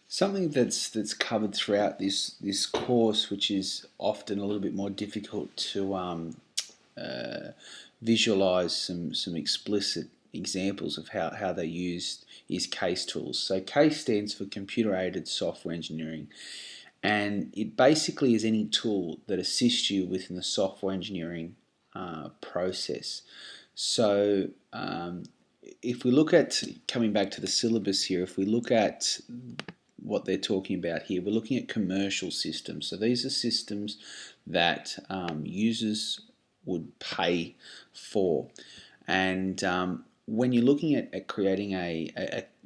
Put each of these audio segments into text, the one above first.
Something that's covered throughout this course, which is often a little bit more difficult to uh, visualize some explicit examples of how they're used, is case tools. So CASE stands for Computer Aided Software Engineering, and it basically is any tool that assists you within the software engineering process. So if we look at, coming back to the syllabus here, if we look at what they're talking about here, we're looking at commercial systems. So these are systems that users would pay for. And when you're looking at creating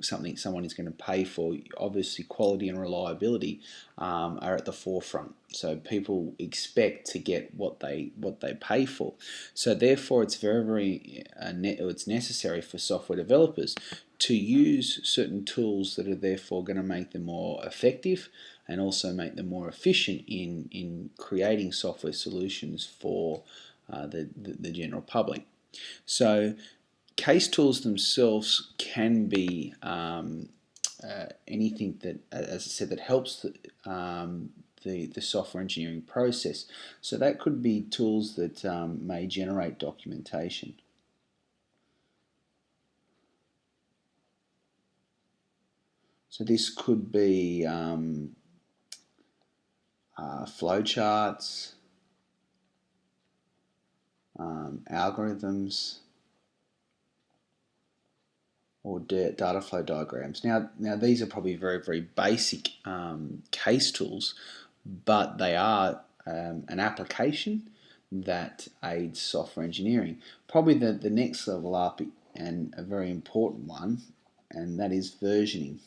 something someone is going to pay for, obviously quality and reliability are at the forefront. So people expect to get what they pay for. So therefore, it's it's necessary for software developers to use certain tools that are therefore going to make them more effective and also make them more efficient in creating software solutions for the general public. So case tools themselves can be anything that, as I said, that helps the software engineering process. So that could be tools that may generate documentation. So this could be flowcharts, algorithms, or data flow diagrams. Now these are probably very basic case tools, but they are an application that aids software engineering. Probably the next level up, and a very important one, and that is versioning.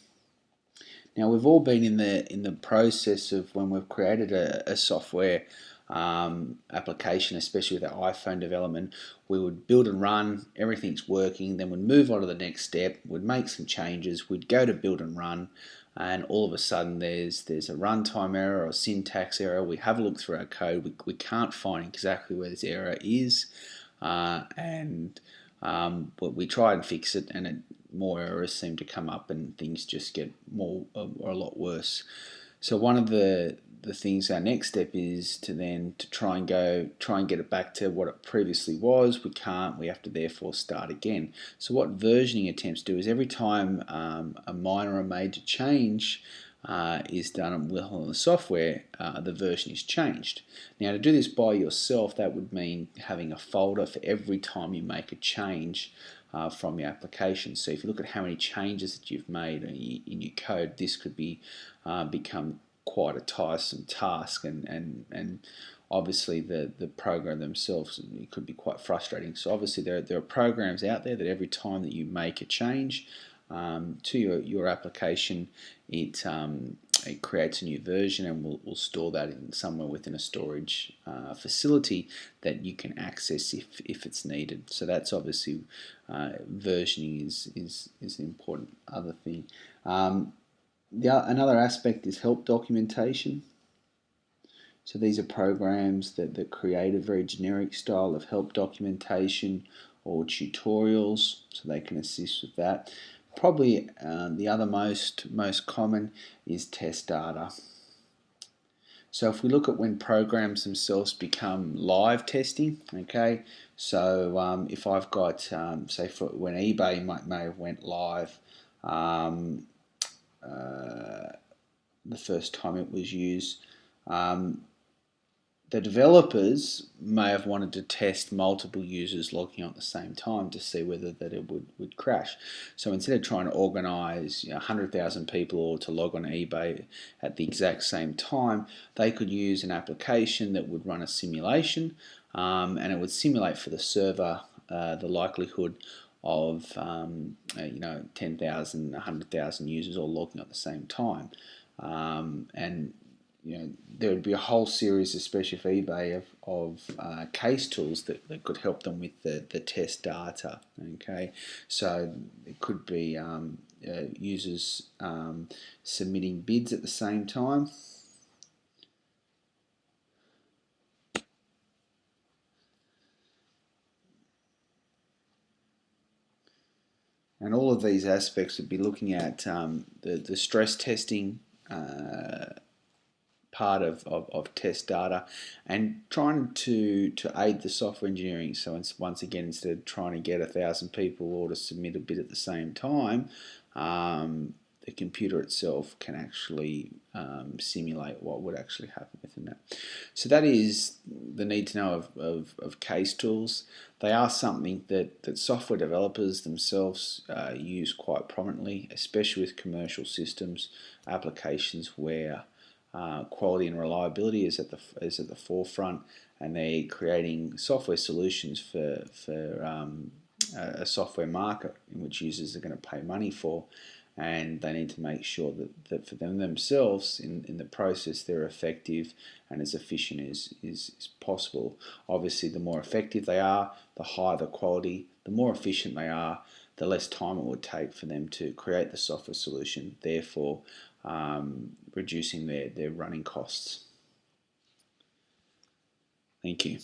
Now we've all been in the process of when we've created a software application, especially with our iPhone development, we would build and run, everything's working, then we'd move on to the next step, we'd make some changes, we'd go to build and run, and all of a sudden there's a runtime error or syntax error. We have a look through our code, we can't find exactly where this error is, and we try and fix it, and more errors seem to come up, and things just get more or a lot worse. So one of the things, our next step is to try and get it back to what it previously was. We can't. We have to therefore start again. So what versioning attempts do is every time a minor or major change is done on the software, the version is changed. Now to do this by yourself, that would mean having a folder for every time you make a change from your application. So if you look at how many changes that you've made in your code, this could be become quite a tiresome task, and obviously the program themselves, it could be quite frustrating. So obviously there are programs out there that every time that you make a change to your application, it creates a new version, and will store that in somewhere within a storage facility that you can access if it's needed. So that's obviously versioning is an important other thing. Another aspect is help documentation. So these are programs that create a very generic style of help documentation or tutorials, so they can assist with that. Probably the other most common is test data. So if we look at when programs themselves become live testing, okay, so if I've got, say for when eBay may have went live, the first time it was used, the developers may have wanted to test multiple users logging on at the same time to see whether that it would crash. So instead of trying to organize 100,000 people all to log on eBay at the exact same time, they could use an application that would run a simulation, and it would simulate for the server the likelihood of 10,000, 100,000 users all logging at the same time. And there would be a whole series, especially for eBay, of case tools that could help them with the test data. Okay, so it could be users submitting bids at the same time. And all of these aspects would be looking at the stress testing part of test data and trying to aid the software engineering. So once again, instead of trying to get 1,000 people all to submit a bit at the same time, the computer itself can actually simulate what would actually happen within that. So that is the need to know of case tools. They are something that software developers themselves use quite prominently, especially with commercial systems, applications where quality and reliability is at the forefront, and they're creating software solutions for a software market in which users are going to pay money for, and they need to make sure that for themselves in the process they're effective and as efficient as possible. Obviously, the more effective they are, the higher the quality, the more efficient they are, the less time it would take for them to create the software solution, therefore reducing their running costs. Thank you.